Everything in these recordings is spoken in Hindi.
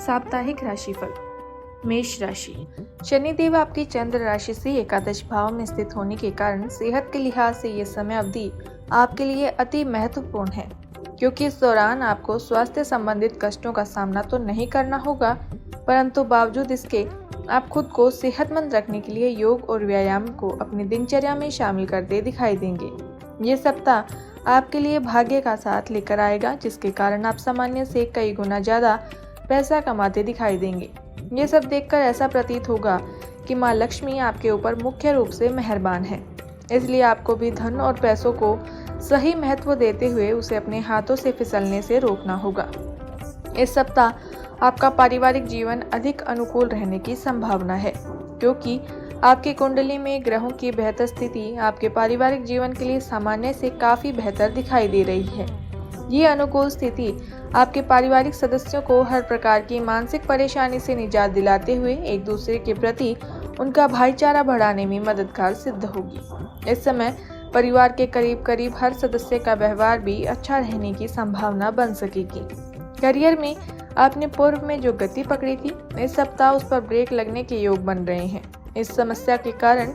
साप्ताहिक राशिफल। मेष राशि। शनिदेव आपकी चंद्र राशि से एकादश भाव में स्थित होने के कारण सेहत के लिहाज से ये समय अवधि आपके लिए अति महत्वपूर्ण है, क्योंकि इस दौरान आपको स्वास्थ्य संबंधित कष्टों का सामना तो नहीं करना होगा, परंतु बावजूद इसके आप खुद को सेहतमंद रखने के लिए योग और व्यायाम को अपनी दिनचर्या में शामिल करते दिखाई देंगे। ये सप्ताह आपके लिए भाग्य का साथ लेकर आएगा, जिसके कारण आप सामान्य से कई गुना ज्यादा पैसा कमाते दिखाई देंगे। ये सब देखकर ऐसा प्रतीत होगा कि माँ लक्ष्मी आपके ऊपर मुख्य रूप से मेहरबान है, इसलिए आपको भी धन और पैसों को सही महत्व देते हुए उसे अपने हाथों से फिसलने से रोकना होगा। इस सप्ताह आपका पारिवारिक जीवन अधिक अनुकूल रहने की संभावना है, क्योंकि आपकी कुंडली में ग्रहों की बेहतर स्थिति आपके पारिवारिक जीवन के लिए सामान्य से काफी बेहतर दिखाई दे रही है। ये अनुकूल स्थिति आपके पारिवारिक सदस्यों को हर प्रकार की मानसिक परेशानी से निजात दिलाते हुए एक दूसरे के प्रति उनका भाईचारा बढ़ाने में मददगार सिद्ध होगी। इस समय परिवार के करीब करीब हर सदस्य का व्यवहार भी अच्छा रहने की संभावना बन सकेगी। करियर में आपने पूर्व में जो गति पकड़ी थी, इस सप्ताह उस पर ब्रेक लगने के योग बन रहे हैं। इस समस्या के कारण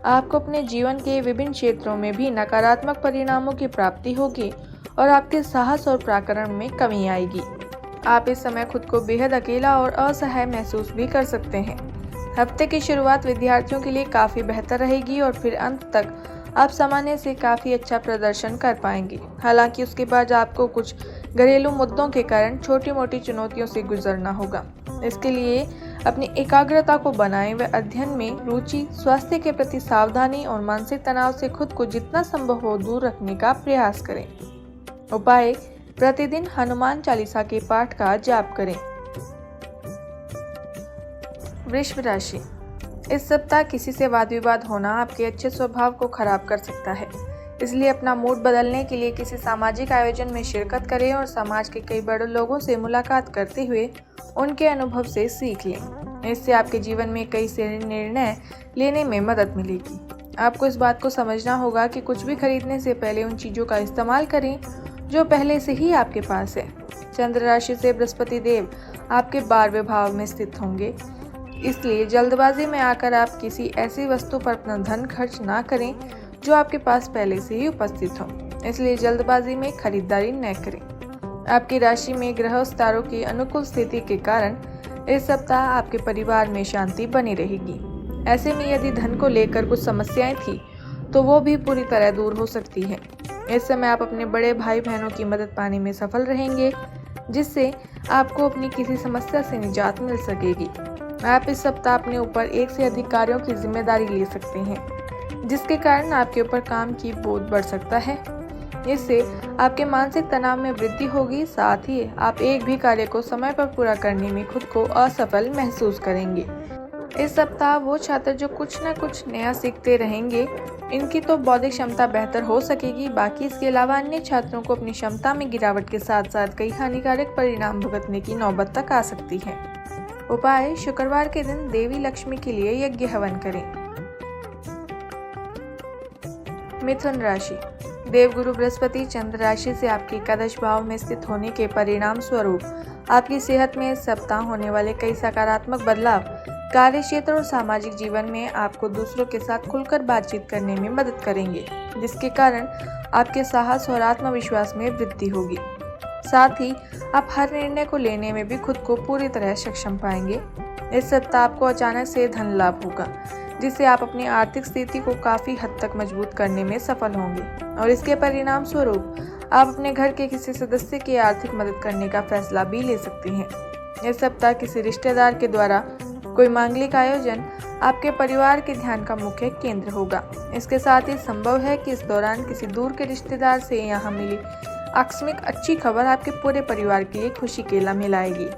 आपको अपने जीवन के विभिन्न क्षेत्रों में भी नकारात्मक परिणामों की प्राप्ति होगी और आपके साहस और पराक्रम में कमी आएगी। आप इस समय खुद को बेहद अकेला और असहाय महसूस भी कर सकते हैं। हफ्ते की शुरुआत विद्यार्थियों के लिए काफी बेहतर रहेगी और फिर अंत तक आप सामान्य से काफी अच्छा प्रदर्शन कर पाएंगे। हालांकि उसके बाद आपको कुछ घरेलू मुद्दों के कारण छोटी मोटी चुनौतियों से गुजरना होगा। इसके लिए अपनी एकाग्रता को बनाएं व अध्ययन में रुचि, स्वास्थ्य के प्रति सावधानी और मानसिक तनाव से खुद को जितना संभव हो दूर रखने का प्रयास करें। उपाय: प्रतिदिन हनुमान चालीसा के पाठ का जाप करें। वृषभ राशि। इस सप्ताह किसी से वाद विवाद होना आपके अच्छे स्वभाव को खराब कर सकता है, इसलिए अपना मूड बदलने के लिए किसी सामाजिक आयोजन में शिरकत करें और समाज के कई बड़े लोगों से मुलाकात करते हुए उनके अनुभव से सीख लें। इससे आपके जीवन में कई से निर्णय लेने में मदद मिलेगी। आपको इस बात को समझना होगा कि कुछ भी खरीदने से पहले उन चीज़ों का इस्तेमाल करें जो पहले से ही आपके पास है। चंद्र राशि से बृहस्पति देव आपके 12वें भाव में स्थित होंगे, इसलिए जल्दबाजी में आकर आप किसी ऐसी वस्तु पर अपना धन खर्च ना करें जो आपके पास पहले से ही उपस्थित हो, इसलिए जल्दबाजी में खरीदारी न करें। आपकी राशि में ग्रह तारों की अनुकूल स्थिति के कारण इस सप्ताह आपके परिवार में शांति बनी रहेगी। ऐसे में यदि धन को लेकर कुछ समस्याएं थी तो वो भी पूरी तरह दूर हो सकती है। इस समय आप अपने बड़े भाई बहनों की मदद पाने में सफल रहेंगे, जिससे आपको अपनी किसी समस्या से निजात मिल सकेगी। आप इस सप्ताह अपने ऊपर एक से अधिक कार्यों की जिम्मेदारी ले सकते हैं, जिसके कारण आपके ऊपर काम की बोझ बढ़ सकता है। इससे आपके मानसिक तनाव में वृद्धि होगी, साथ ही आप एक भी कार्य को समय पर पूरा करने में खुद को असफल महसूस करेंगे। इस सप्ताह वो छात्र जो कुछ न कुछ नया सीखते रहेंगे, इनकी तो बौद्धिक क्षमता बेहतर हो सकेगी। बाकी इसके अलावा अन्य छात्रों को अपनी क्षमता में गिरावट के साथ साथ कई हानिकारक परिणाम भुगतने की नौबत तक आ सकती है। उपाय: शुक्रवार के दिन देवी लक्ष्मी के लिए यज्ञ हवन करें। मिथुन राशि। देवगुरु बृहस्पति चंद्र राशि से आपके एकादश भाव में स्थित होने के परिणाम स्वरूप आपकी सेहत में इस सप्ताह होने वाले कई सकारात्मक बदलाव कार्य क्षेत्र और सामाजिक जीवन में आपको दूसरों के साथ खुलकर बातचीत करने में मदद करेंगे, जिसके कारण आपके साहस और आत्मविश्वास में वृद्धि होगी। साथ ही आप हर निर्णय को लेने में भी खुद को पूरी तरह सक्षम पाएंगे। इस सप्ताह आपको अचानक से धन लाभ होगा, जिससे आप अपनी आर्थिक स्थिति को काफी हद तक मजबूत करने में सफल होंगे और इसके परिणाम स्वरूप आप अपने घर के किसी सदस्य की आर्थिक मदद करने का फैसला भी ले सकते हैं। इस सप्ताह किसी रिश्तेदार के द्वारा कोई मांगलिक आयोजन आपके परिवार के ध्यान का मुख्य केंद्र होगा। इसके साथ ही संभव है कि इस दौरान किसी दूर के रिश्तेदार से यहाँ मिली आकस्मिक अच्छी खबर आपके पूरे परिवार के लिए खुशी के लम्हे लाएगी।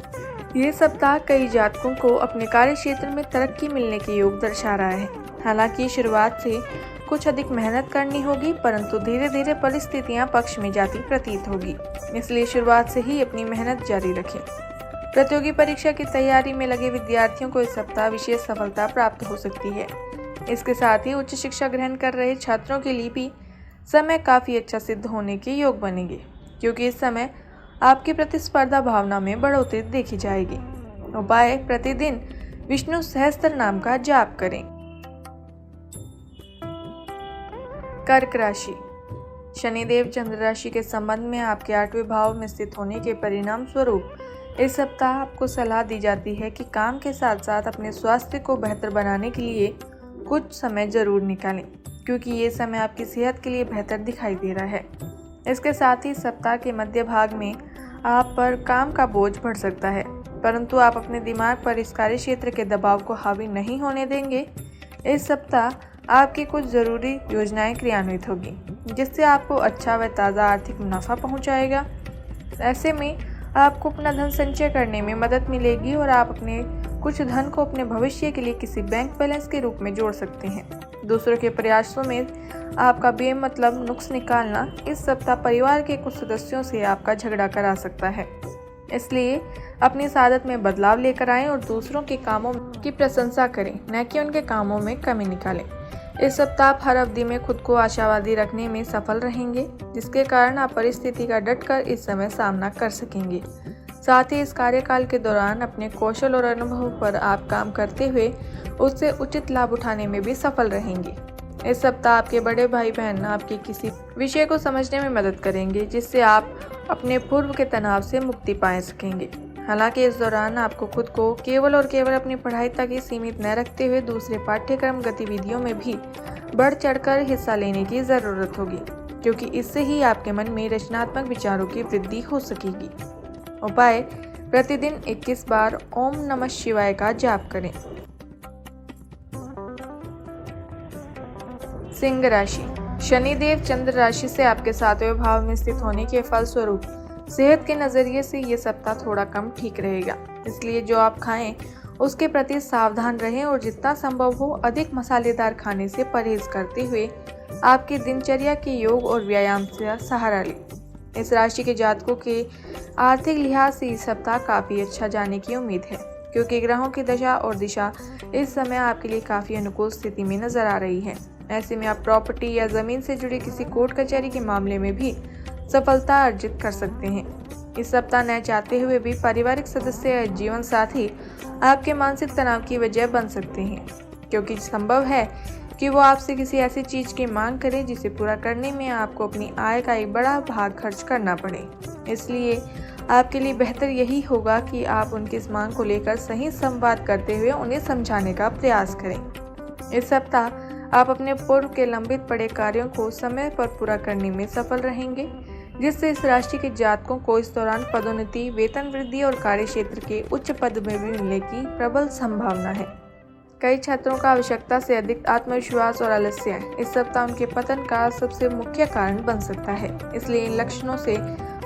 ये सप्ताह कई जातकों को अपने कार्य क्षेत्र में तरक्की मिलने के योग दर्शा रहा है। हालांकि शुरुआत से कुछ अधिक मेहनत करनी होगी, परंतु धीरे धीरे परिस्थितियां पक्ष में जाती प्रतीत होगी, इसलिए शुरुआत से ही अपनी मेहनत जारी रखें। प्रतियोगी परीक्षा की तैयारी में लगे विद्यार्थियों को इस सप्ताह विशेष सफलता प्राप्त हो सकती है। इसके साथ ही उच्च शिक्षा ग्रहण कर रहे छात्रों के लिए भी समय काफी अच्छा सिद्ध होने के योग बनेंगे, क्योंकि इस समय आपकी प्रतिस्पर्धा भावना में बढ़ोतरी देखी जाएगी। उपाय: प्रतिदिन विष्णु सहस्त्र नाम का जाप करें। कर्क राशि। शनिदेव चंद्र राशि के संबंध में आपके 8वें भाव में स्थित होने के परिणाम स्वरूप इस सप्ताह आपको सलाह दी जाती है कि काम के साथ साथ अपने स्वास्थ्य को बेहतर बनाने के लिए कुछ समय जरूर निकालें, क्योंकि ये समय आपकी सेहत के लिए बेहतर दिखाई दे रहा है। इसके साथ ही सप्ताह के मध्य भाग में आप पर काम का बोझ बढ़ सकता है, परंतु आप अपने दिमाग पर इस कार्य क्षेत्र के दबाव को हावी नहीं होने देंगे। इस सप्ताह आपकी कुछ ज़रूरी योजनाएं क्रियान्वित होगी, जिससे आपको अच्छा व ताज़ा आर्थिक मुनाफा पहुंचाएगा। ऐसे में आपको अपना धन संचय करने में मदद मिलेगी और आप अपने कुछ धन को अपने भविष्य के लिए किसी बैंक बैलेंस के रूप में जोड़ सकते हैं। दूसरों के प्रयासों में आपका बेमतलब नुक्स निकालना इस सप्ताह परिवार के कुछ सदस्यों से आपका झगड़ा करा सकता है, इसलिए अपनी इस आदत में बदलाव लेकर आएं और दूसरों के कामों की प्रशंसा करें, न कि उनके कामों में कमी निकालें। इस सप्ताह आप हर अवधि में खुद को आशावादी रखने में सफल रहेंगे, जिसके कारण आप परिस्थिति का डटकर इस समय सामना कर सकेंगे। साथ ही इस कार्यकाल के दौरान अपने कौशल और अनुभव पर आप काम करते हुए उससे उचित लाभ उठाने में भी सफल रहेंगे। इस सप्ताह आपके बड़े भाई बहन आपके किसी विषय को समझने में मदद करेंगे, जिससे आप अपने पूर्व के तनाव से मुक्ति पा सकेंगे। हालांकि इस दौरान आपको खुद को केवल और केवल अपनी पढ़ाई तक ही सीमित न रखते हुए दूसरे पाठ्यक्रम गतिविधियों में भी बढ़ चढ़कर हिस्सा लेने की ज़रूरत होगी, क्योंकि इससे ही आपके मन में रचनात्मक विचारों की वृद्धि हो सकेगी। उपाय: प्रतिदिन 21 बार ओम नमः शिवाय का जाप करें। सिंह राशि। शनिदेव चंद्र राशि से आपके 7वें भाव में स्थित होने के फलस्वरूप सेहत के नजरिए से ये सप्ताह थोड़ा कम ठीक रहेगा, इसलिए जो आप खाएं उसके प्रति सावधान रहें और जितना संभव हो अधिक मसालेदार खाने से परहेज करते हुए आपकी दिनचर्या के योग और व्यायाम से सहारा लें। इस राशि के जातकों के आर्थिक लिहाज से इस सप्ताह काफ़ी अच्छा जाने की उम्मीद है, क्योंकि ग्रहों की दशा और दिशा इस समय आपके लिए काफ़ी अनुकूल स्थिति में नजर आ रही है। ऐसे में आप प्रॉपर्टी या ज़मीन से जुड़ी किसी कोर्ट कचहरी के मामले में भी सफलता अर्जित कर सकते हैं। इस सप्ताह न चाहते हुए भी पारिवारिक सदस्य या जीवन साथी आपके मानसिक तनाव की वजह बन सकते हैं, क्योंकि संभव है कि वो आपसे किसी ऐसी चीज़ की मांग करें जिसे पूरा करने में आपको अपनी आय का एक बड़ा भाग खर्च करना पड़े। इसलिए आपके लिए बेहतर यही होगा कि आप उनकी इस मांग को लेकर सही संवाद करते हुए उन्हें समझाने का प्रयास करें। इस सप्ताह आप अपने पूर्व के लंबित पड़े कार्यों को समय पर पूरा करने में सफल रहेंगे, जिससे इस राशि के जातकों को इस दौरान पदोन्नति, वेतन वृद्धि और कार्य क्षेत्र के उच्च पद में भी मिलने की प्रबल संभावना है। कई छात्रों का आवश्यकता से अधिक आत्मविश्वास और आलस्य इस सप्ताह उनके पतन का सबसे मुख्य कारण बन सकता है, इसलिए इन लक्षणों से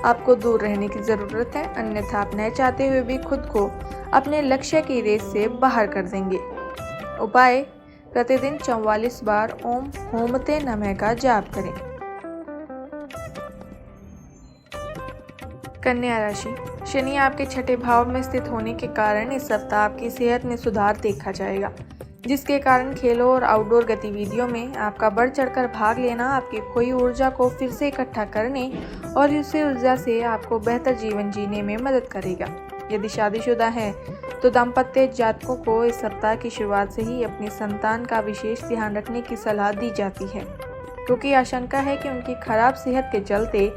आपको दूर रहने की जरूरत है, अन्यथा आप न चाहते हुए भी खुद को अपने लक्ष्य की रेस से बाहर कर देंगे। उपाय: प्रतिदिन 44 बार ओम होमते नमः का जाप करें। कन्या राशि। शनि आपके 6ठे भाव में स्थित होने के कारण इस सप्ताह आपकी सेहत में सुधार देखा जाएगा, जिसके कारण खेलों और आउटडोर गतिविधियों में आपका बढ़ चढ़कर भाग लेना आपकी खोई ऊर्जा को फिर से इकट्ठा करने और उसी ऊर्जा से आपको बेहतर जीवन जीने में मदद करेगा। यदि शादीशुदा है तो दाम्पत्य जातकों को इस सप्ताह की शुरुआत से ही अपनी संतान का विशेष ध्यान रखने की सलाह दी जाती है, क्योंकि आशंका है कि उनकी खराब सेहत के चलते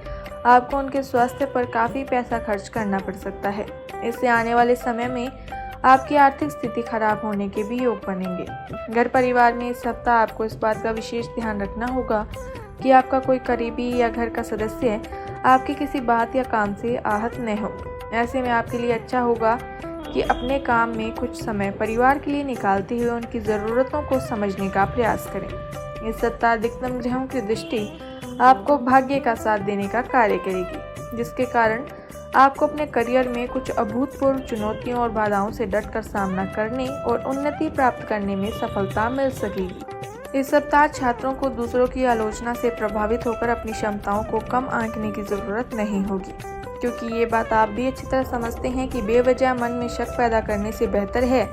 आपको उनके स्वास्थ्य पर काफ़ी पैसा खर्च करना पड़ सकता है। इससे आने वाले समय में आपकी आर्थिक स्थिति खराब होने के भी योग बनेंगे। घर परिवार में इस सप्ताह आपको इस बात का विशेष ध्यान रखना होगा कि आपका कोई करीबी या घर का सदस्य आपकी किसी बात या काम से आहत न हो। ऐसे में आपके लिए अच्छा होगा कि अपने काम में कुछ समय परिवार के लिए निकालते हुए उनकी ज़रूरतों को समझने का प्रयास करें। इस सप्ताह अधिकतम ग्रहों की दृष्टि आपको भाग्य का साथ देने का कार्य करेगी, जिसके कारण आपको अपने करियर में कुछ अभूतपूर्व चुनौतियों और बाधाओं से डटकर सामना करने और उन्नति प्राप्त करने में सफलता मिल सकेगी। इस सप्ताह छात्रों को दूसरों की आलोचना से प्रभावित होकर अपनी क्षमताओं को कम आंकने की जरूरत नहीं होगी, क्योंकि ये बात आप भी अच्छी तरह समझते हैं कि बेवजह मन में शक पैदा करने से बेहतर है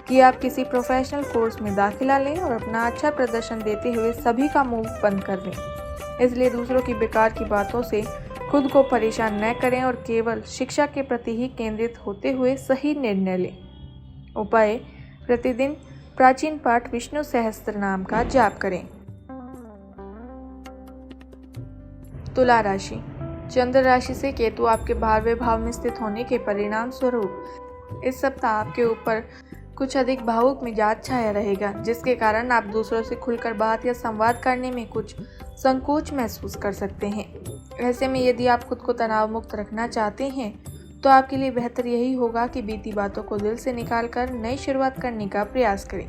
कि आप किसी प्रोफेशनल कोर्स में दाखिला लें और अपना अच्छा प्रदर्शन देते हुए सभी का मुंह बंद कर दें। इसलिए दूसरों की बेकार की बातों से खुद को परेशान न करें और केवल शिक्षा के प्रति ही केंद्रित होते हुए सही निर्णय लें। उपाय: प्रतिदिन प्राचीन पाठ विष्णु सहस्त्र नाम का जाप करें। तुला राशि। चंद्र राशि से केतु आपके 12वें भाव में स्थित होने के परिणाम स्वरूप इस सप्ताह आपके ऊपर कुछ अधिक भावुक मिजाज छाया रहेगा, जिसके कारण आप दूसरों से खुलकर बात या संवाद करने में कुछ संकोच महसूस कर सकते हैं। ऐसे में यदि आप खुद को तनाव मुक्त रखना चाहते हैं तो आपके लिए बेहतर यही होगा कि बीती बातों को दिल से निकालकर नई शुरुआत करने का प्रयास करें।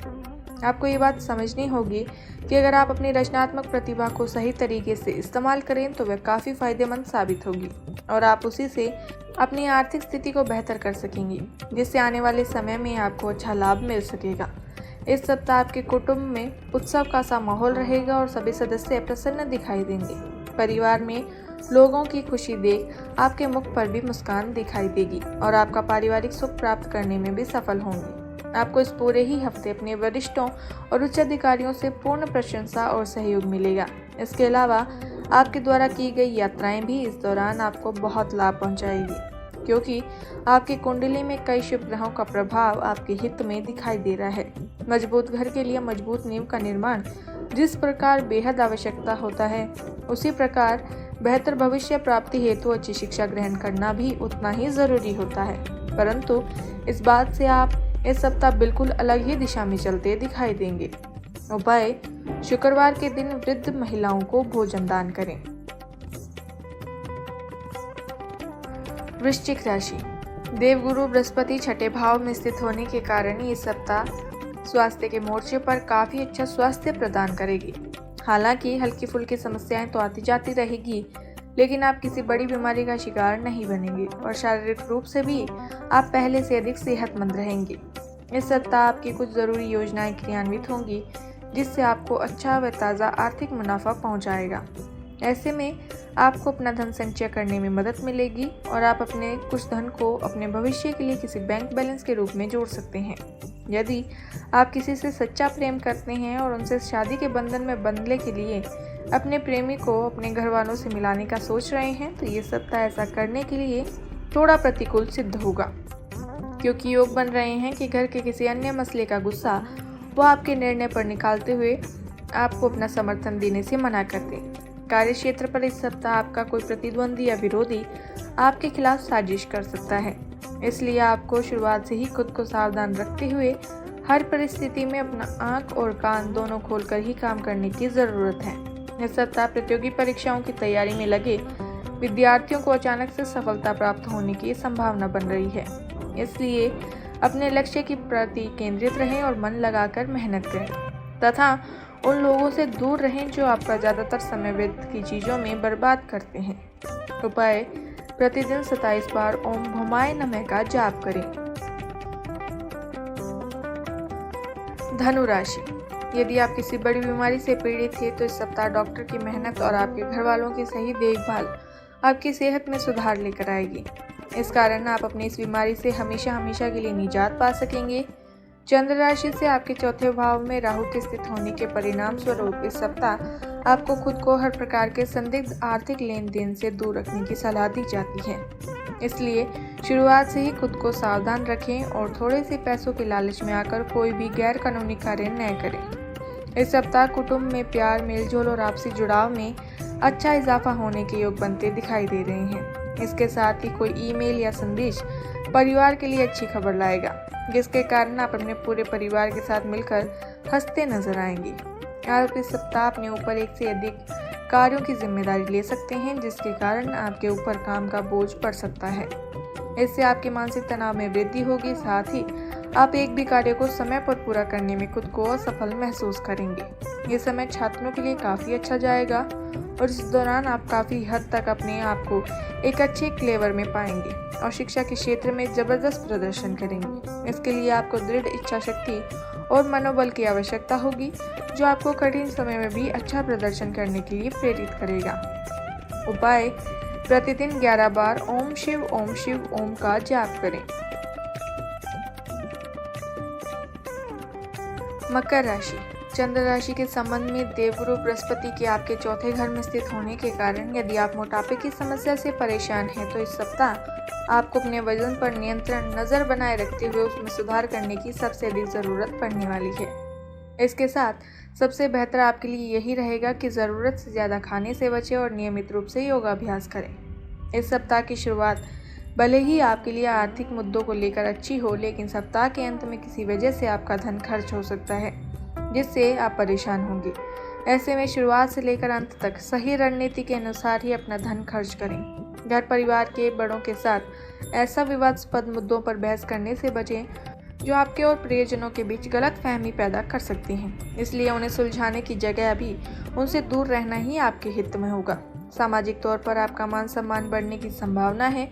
आपको ये बात समझनी होगी कि अगर आप अपनी रचनात्मक प्रतिभा को सही तरीके से इस्तेमाल करें तो वह काफ़ी फायदेमंद साबित होगी और आप उसी से अपनी आर्थिक स्थिति को बेहतर कर सकेंगे, जिससे आने वाले समय में आपको अच्छा लाभ मिल सकेगा। इस सप्ताह आपके कुटुंब में उत्सव का सा माहौल रहेगा और सभी सदस्य प्रसन्न दिखाई देंगे। परिवार में लोगों की खुशी देख आपके मुख पर भी मुस्कान दिखाई देगी और आपका पारिवारिक सुख प्राप्त करने में भी सफल होंगे। आपको इस पूरे ही हफ्ते अपने वरिष्ठों और उच्च अधिकारियों से पूर्ण प्रशंसा और सहयोग मिलेगा। इसके अलावा आपके द्वारा की गई यात्राएं भी इस दौरान आपको बहुत लाभ पहुंचाएगी, क्योंकि आपकी कुंडली में कई शुभ ग्रहों का प्रभाव आपके हित में दिखाई दे रहा है। मजबूत घर के लिए मजबूत नींव का निर्माण जिस प्रकार बेहद आवश्यकता होता है, उसी प्रकार बेहतर भविष्य प्राप्ति हेतु अच्छी शिक्षा ग्रहण करना भी उतना ही जरूरी होता है। परंतु इस बात से आप इस सप्ताह बिल्कुल अलग ही दिशा में चलते दिखाई देंगे। उपाय: शुक्रवार के दिन वृद्ध महिलाओं को भोजन दान करें। वृश्चिक राशि। देवगुरु बृहस्पति छठे भाव में स्थित होने के कारण इस सप्ताह स्वास्थ्य के मोर्चे पर काफी अच्छा स्वास्थ्य प्रदान करेगी। हालांकि हल्की फुल्की समस्याएं तो आती जाती रहेगी, लेकिन आप किसी बड़ी बीमारी का शिकार नहीं बनेंगे और शारीरिक रूप से भी आप पहले से अधिक सेहतमंद रहेंगे। इस सप्ताह आपकी कुछ ज़रूरी योजनाएं क्रियान्वित होंगी, जिससे आपको अच्छा व ताज़ा आर्थिक मुनाफा पहुंचाएगा। ऐसे में आपको अपना धन संचय करने में मदद मिलेगी और आप अपने कुछ धन को अपने भविष्य के लिए किसी बैंक बैलेंस के रूप में जोड़ सकते हैं। यदि आप किसी से सच्चा प्रेम करते हैं और उनसे शादी के बंधन में बंधने के लिए अपने प्रेमी को अपने घर वालों से मिलाने का सोच रहे हैं, तो ये सप्ताह ऐसा करने के लिए थोड़ा प्रतिकूल सिद्ध होगा, क्योंकि योग बन रहे हैं कि घर के किसी अन्य मसले का गुस्सा वो आपके निर्णय पर निकालते हुए आपको अपना समर्थन देने से मना कर दे। कार्य क्षेत्र पर इस सप्ताह आपका कोई प्रतिद्वंदी या विरोधी आपके खिलाफ साजिश कर सकता है, इसलिए आपको शुरुआत से ही खुद को सावधान रखते हुए हर परिस्थिति में अपना आंख और कान दोनों खोलकर ही काम करने की ज़रूरत है। इस सप्ताह प्रतियोगी परीक्षाओं की तैयारी में लगे विद्यार्थियों को अचानक से सफलता प्राप्त होने की संभावना बन रही है, इसलिए अपने लक्ष्य के प्रति केंद्रित रहें और मन लगाकर मेहनत करें तथा उन लोगों से दूर रहें जो आपका ज़्यादातर समय व्यर्थ की चीज़ों में बर्बाद करते हैं। उपाय: प्रतिदिन 27 बार ओम भौमाय नमः का जाप करें। धनु राशि। यदि आप किसी बड़ी बीमारी से पीड़ित हैं तो इस सप्ताह डॉक्टर की मेहनत और आपके घर वालों की सही देखभाल आपकी सेहत में सुधार लेकर आएगी। इस कारण आप अपनी इस बीमारी से हमेशा हमेशा के लिए निजात पा सकेंगे। चंद्र राशि से आपके चौथे भाव में राहु के स्थित होने के परिणाम स्वरूप इस सप्ताह आपको खुद को हर प्रकार के संदिग्ध आर्थिक लेन देन से दूर रखने की सलाह दी जाती है, इसलिए शुरुआत से ही खुद को सावधान रखें और थोड़े से पैसों के लालच में आकर कोई भी गैर कानूनी कार्य न करें। इस सप्ताह कुटुंब में प्यार, मेलजोल और आपसी जुड़ाव में अच्छा इजाफा होने के योग बनते दिखाई दे रहे हैं। इसके साथ ही कोई ईमेल या संदेश परिवार के लिए अच्छी खबर लाएगा, जिसके कारण आप अपने पूरे परिवार के साथ मिलकर हंसते नजर आएंगे। आप इस सप्ताह अपने ऊपर एक से अधिक कार्यों की जिम्मेदारी ले सकते हैं, जिसके कारण आपके ऊपर काम का बोझ पड़ सकता है। इससे आपके मानसिक तनाव में वृद्धि होगी, साथ ही आप एक भी कार्य को समय पर पूरा करने में खुद को असफल महसूस करेंगे। ये समय छात्रों के लिए काफ़ी अच्छा जाएगा और इस दौरान आप काफ़ी हद तक अपने आप को एक अच्छे क्लेवर में पाएंगे और शिक्षा के क्षेत्र में ज़बरदस्त प्रदर्शन करेंगे। इसके लिए आपको दृढ़ इच्छा शक्ति और मनोबल की आवश्यकता होगी, जो आपको कठिन समय में भी अच्छा प्रदर्शन करने के लिए प्रेरित करेगा। उपाय: प्रतिदिन 11 बार ओम शिव ओम का जाप करें। मकर राशि। चंद्र राशि के संबंध में देवगुरु बृहस्पति के आपके चौथे घर में स्थित होने के कारण यदि आप मोटापे की समस्या से परेशान हैं तो इस सप्ताह आपको अपने वजन पर नियंत्रण नज़र बनाए रखते हुए उसमें सुधार करने की सबसे अधिक ज़रूरत पड़ने वाली है। इसके साथ सबसे बेहतर आपके लिए यही रहेगा कि ज़रूरत से ज़्यादा खाने से बचें और नियमित रूप से योगाभ्यास करें। इस सप्ताह की शुरुआत भले ही आपके लिए आर्थिक मुद्दों को लेकर अच्छी हो, लेकिन सप्ताह के अंत में किसी वजह से आपका धन खर्च हो सकता है, जिससे आप परेशान होंगे। ऐसे में शुरुआत से लेकर अंत तक सही रणनीति के अनुसार ही अपना धन खर्च करें। घर परिवार के बड़ों के साथ ऐसा विवादास्पद मुद्दों पर बहस करने से बचें जो आपके और प्रियजनों के बीच गलतफहमी पैदा कर सकती हैं। इसलिए उन्हें सुलझाने की जगह अभी उनसे दूर रहना ही आपके हित में होगा। सामाजिक तौर पर आपका मान सम्मान बढ़ने की संभावना है,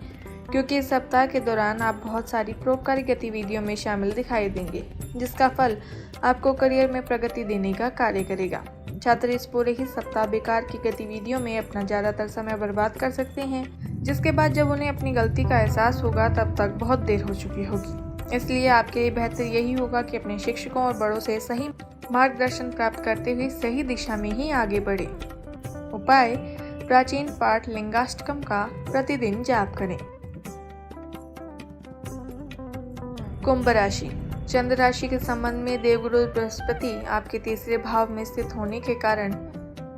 क्योंकि इस सप्ताह के दौरान आप बहुत सारी परोपकारी गतिविधियों में शामिल दिखाई देंगे, जिसका फल आपको करियर में प्रगति देने का कार्य करेगा। छात्र इस पूरे ही सप्ताह बेकार की गतिविधियों में अपना ज़्यादातर समय बर्बाद कर सकते हैं, जिसके बाद जब उन्हें अपनी गलती का एहसास होगा तब तक बहुत देर हो चुकी होगी। इसलिए आपके लिए बेहतर यही होगा कि अपने शिक्षकों और बड़ों से सही मार्गदर्शन प्राप्त करते हुए सही दिशा में ही आगे बढ़े। उपाय: प्राचीन पाठ लिंगाष्टकम का प्रतिदिन जाप करें। कुंभ राशि। चंद्र राशि के संबंध में देवगुरु बृहस्पति आपके तीसरे भाव में स्थित होने के कारण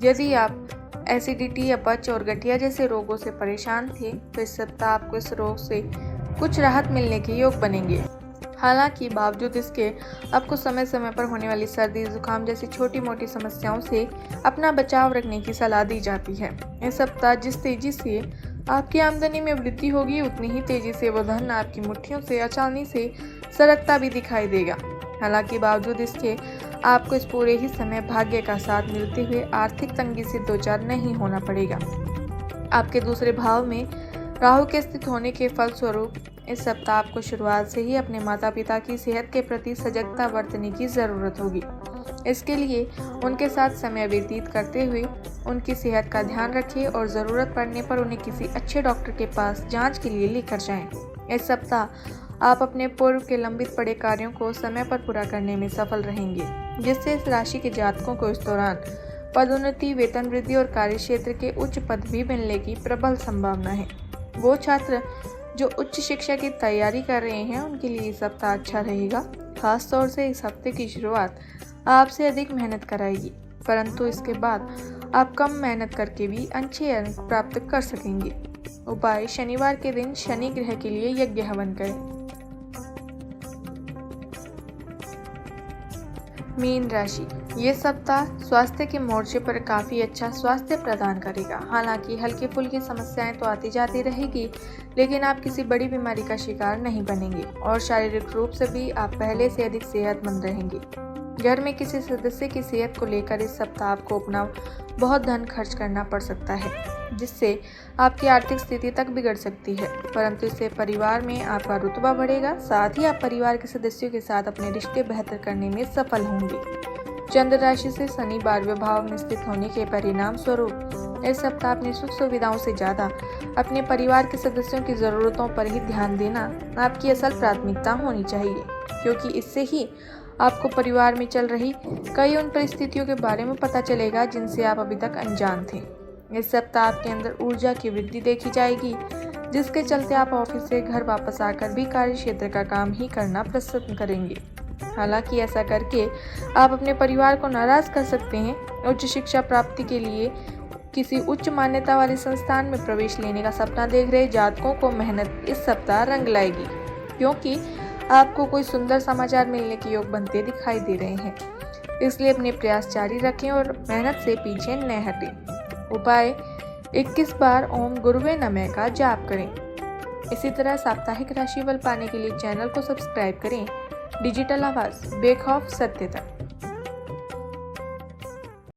यदि आप एसिडिटी, अपच और गठिया जैसे रोगों से परेशान थे तो इस सप्ताह आपको इस रोग से कुछ राहत मिलने के योग बनेंगे। हालांकि बावजूद इसके आपको समय समय पर होने वाली सर्दी, जुकाम जैसी छोटी मोटी समस्याओं से अपना बचाव रखने की सलाह दी जाती है। इस सप्ताह जिस तेजी से आपकी आमदनी में वृद्धि होगी, उतनी ही तेजी से वो धन आपकी मुट्ठियों से आसानी से सरकता भी दिखाई देगा। हालांकि बावजूद इसके आपको इस पूरे ही समय भाग्य का साथ मिलते हुए आर्थिक तंगी से दो चार नहीं होना पड़ेगा। आपके दूसरे भाव में राहु के स्थित होने के फलस्वरूप इस सप्ताह आपको शुरुआत से ही अपने माता पिता की सेहत के प्रति सजगता बरतने की ज़रूरत होगी। इसके लिए उनके साथ समय व्यतीत करते हुए उनकी सेहत का ध्यान रखें और ज़रूरत पड़ने पर उन्हें किसी अच्छे डॉक्टर के पास जांच के लिए लेकर जाएं। इस सप्ताह आप अपने पूर्व के लंबित पड़े कार्यों को समय पर पूरा करने में सफल रहेंगे, जिससे इस राशि के जातकों को इस दौरान पदोन्नति, वेतन वृद्धि और कार्यक्षेत्र के उच्च पद भी मिलने की प्रबल संभावना है। वो छात्र जो उच्च शिक्षा की तैयारी कर रहे हैं उनके लिए इस सप्ताह अच्छा रहेगा। खास तौर से इस हफ्ते की शुरुआत आपसे अधिक मेहनत कराएगी, परंतु इसके बाद आप कम मेहनत करके भी अच्छे अंक प्राप्त कर सकेंगे। उपाय: शनिवार के दिन शनि ग्रह के लिए यज्ञ हवन करें। मीन राशि। ये सप्ताह स्वास्थ्य के मोर्चे पर काफ़ी अच्छा स्वास्थ्य प्रदान करेगा। हालांकि हल्की फुल्की समस्याएं तो आती जाती रहेगी, लेकिन आप किसी बड़ी बीमारी का शिकार नहीं बनेंगे और शारीरिक रूप से भी आप पहले से अधिक सेहतमंद रहेंगे। घर में किसी सदस्य की सेहत को लेकर इस सप्ताह आपको अपना बहुत धन खर्च करना पड़ सकता है, जिससे आपकी आर्थिक स्थिति तक बिगड़ सकती है, परंतु इससे परिवार में आपका रुतबा बढ़ेगा। साथ ही आप परिवार के सदस्यों के साथ अपने रिश्ते बेहतर करने में सफल होंगे। चंद्र राशि से शनि 12वें भाव में स्थित होने के परिणाम स्वरूप इस सप्ताह अपनी सुख सुविधाओं से ज़्यादा अपने परिवार के सदस्यों की ज़रूरतों पर ही ध्यान देना आपकी असल प्राथमिकता होनी चाहिए, क्योंकि इससे ही आपको परिवार में चल रही कई उन परिस्थितियों के बारे में पता चलेगा जिनसे आप अभी तक अनजान थे। इस सप्ताह आपके अंदर ऊर्जा की वृद्धि देखी जाएगी, जिसके चलते आप ऑफिस से घर वापस आकर भी कार्य क्षेत्र का काम ही करना पसंद करेंगे। हालांकि ऐसा करके आप अपने परिवार को नाराज कर सकते हैं। उच्च शिक्षा प्राप्ति के लिए किसी उच्च मान्यता वाले संस्थान में प्रवेश लेने का सपना देख रहे जातकों को मेहनत इस सप्ताह रंग लाएगी, क्योंकि आपको कोई सुंदर समाचार मिलने के योग बनते दिखाई दे रहे हैं। इसलिए अपने प्रयास जारी रखें और मेहनत से पीछे न हटें। उपाय: 21 बार ओम गुरुवे नमः का जाप करें। इसी तरह साप्ताहिक राशिफल पाने के लिए चैनल को सब्सक्राइब करें। डिजिटल आवाज़, बेखौफ सत्य तक।